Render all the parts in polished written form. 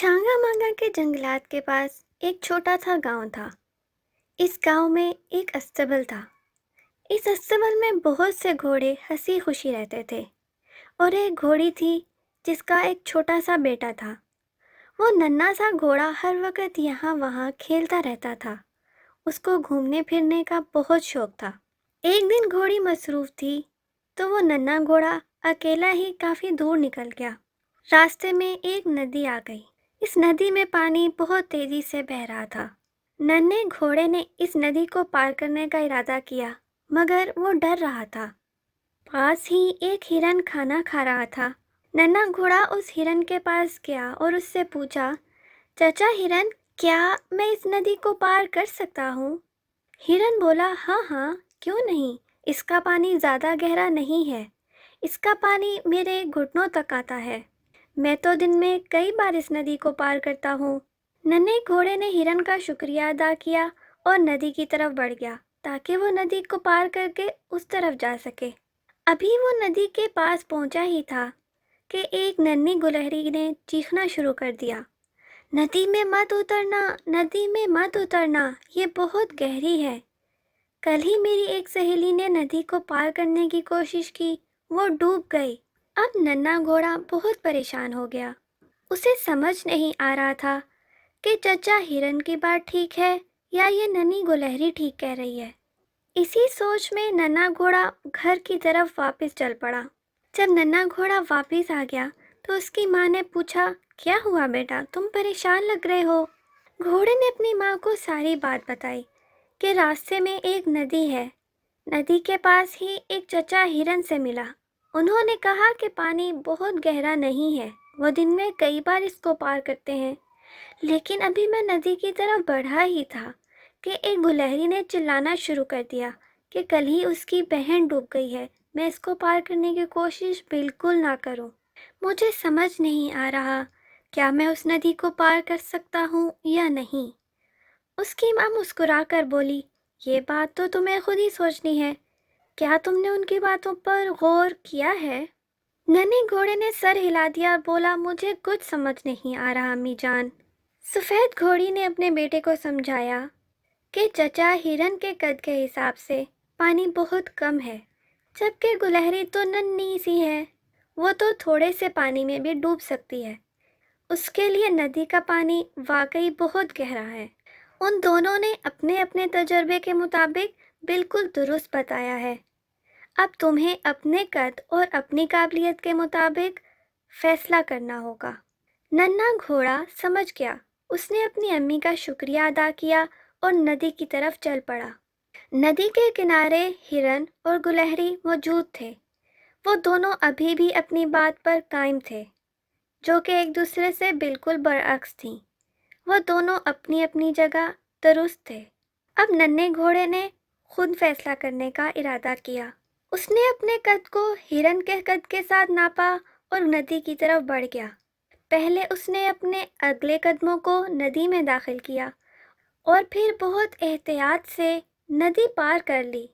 छांगा मांगा के जंगलात के पास एक छोटा सा गांव था। इस गांव में एक अस्तबल था। इस अस्तबल में बहुत से घोड़े हंसी खुशी रहते थे और एक घोड़ी थी जिसका एक छोटा सा बेटा था। वो नन्हा सा घोड़ा हर वक्त यहाँ वहाँ खेलता रहता था। उसको घूमने फिरने का बहुत शौक था। एक दिन घोड़ी मसरूफ थी तो वो नन्हा घोड़ा अकेला ही काफी दूर निकल गया। रास्ते में एक नदी आ गई। इस नदी में पानी बहुत तेजी से बह रहा था। नन्हे घोड़े ने इस नदी को पार करने का इरादा किया, मगर वो डर रहा था। पास ही एक हिरन खाना खा रहा था। नन्हा घोड़ा उस हिरन के पास गया और उससे पूछा, चाचा हिरन, क्या मैं इस नदी को पार कर सकता हूँ? हिरन बोला, हाँ हाँ, क्यों नहीं। इसका पानी ज़्यादा गहरा नहीं है। इसका पानी मेरे घुटनों तक आता है। मैं तो दिन में कई बार इस नदी को पार करता हूँ। नन्हे घोड़े ने हिरन का शुक्रिया अदा किया और नदी की तरफ बढ़ गया ताकि वो नदी को पार करके उस तरफ जा सके। अभी वो नदी के पास पहुंचा ही था कि एक नन्ही गुलहरी ने चीखना शुरू कर दिया, नदी में मत उतरना, नदी में मत उतरना, ये बहुत गहरी है। कल ही मेरी एक सहेली ने नदी को पार करने की कोशिश की, वो डूब गई। अब नन्हा घोड़ा बहुत परेशान हो गया। उसे समझ नहीं आ रहा था कि चचा हिरन की बात ठीक है या ये नन्ही गुलहरी ठीक कह रही है। इसी सोच में नन्हा घोड़ा घर की तरफ वापस चल पड़ा। जब नन्हा घोड़ा वापस आ गया तो उसकी माँ ने पूछा, क्या हुआ बेटा, तुम परेशान लग रहे हो? घोड़े ने अपनी माँ को सारी बात बताई कि रास्ते में एक नदी है। नदी के पास ही एक चचा हिरन से मिला। उन्होंने कहा कि पानी बहुत गहरा नहीं है, वो दिन में कई बार इसको पार करते हैं। लेकिन अभी मैं नदी की तरफ बढ़ा ही था कि एक गुलहरी ने चिल्लाना शुरू कर दिया कि कल ही उसकी बहन डूब गई है। मैं इसको पार करने की कोशिश बिल्कुल ना करूं। मुझे समझ नहीं आ रहा क्या मैं उस नदी को पार कर सकता हूँ या नहीं। उसकी माँ मुस्कुरा कर बोली, ये बात तो तुम्हें खुद ही सोचनी है। क्या तुमने उनकी बातों पर गौर किया है? नन्हे घोड़े ने सर हिला दिया और बोला, मुझे कुछ समझ नहीं आ रहा अम्मी जान। सफ़ेद घोड़ी ने अपने बेटे को समझाया कि चचा हिरन के कद के हिसाब से पानी बहुत कम है, जबकि गुलहरी तो नन्ही सी है, वो तो थोड़े से पानी में भी डूब सकती है। उसके लिए नदी का पानी वाकई बहुत गहरा है। उन दोनों ने अपने अपने तजर्बे के मुताबिक बिल्कुल दुरुस्त बताया है। अब तुम्हें अपने कद और अपनी काबिलियत के मुताबिक फैसला करना होगा। नन्हा घोड़ा समझ गया। उसने अपनी अम्मी का शुक्रिया अदा किया और नदी की तरफ चल पड़ा। नदी के किनारे हिरन और गुलहरी मौजूद थे। वो दोनों अभी भी अपनी बात पर कायम थे, जो कि एक दूसरे से बिल्कुल बरअक्स थीं। वो दोनों अपनी अपनी जगह दुरुस्त थे। अब नन्हे घोड़े ने खुद फैसला करने का इरादा किया। उसने अपने कद को हिरन के कद के साथ नापा और नदी की तरफ बढ़ गया। पहले उसने अपने अगले कदमों को नदी में दाखिल किया और फिर बहुत एहतियात से नदी पार कर ली।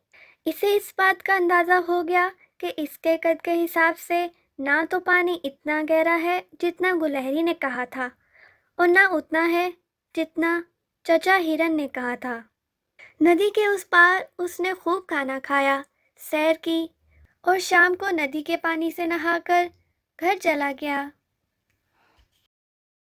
इसे इस बात का अंदाज़ा हो गया कि इसके कद के हिसाब से ना तो पानी इतना गहरा है जितना गुलहरी ने कहा था और ना उतना है जितना चचा हिरन ने कहा था। नदी के उस पार उसने खूब खाना खाया, सैर की और शाम को नदी के पानी से नहाकर घर चला गया।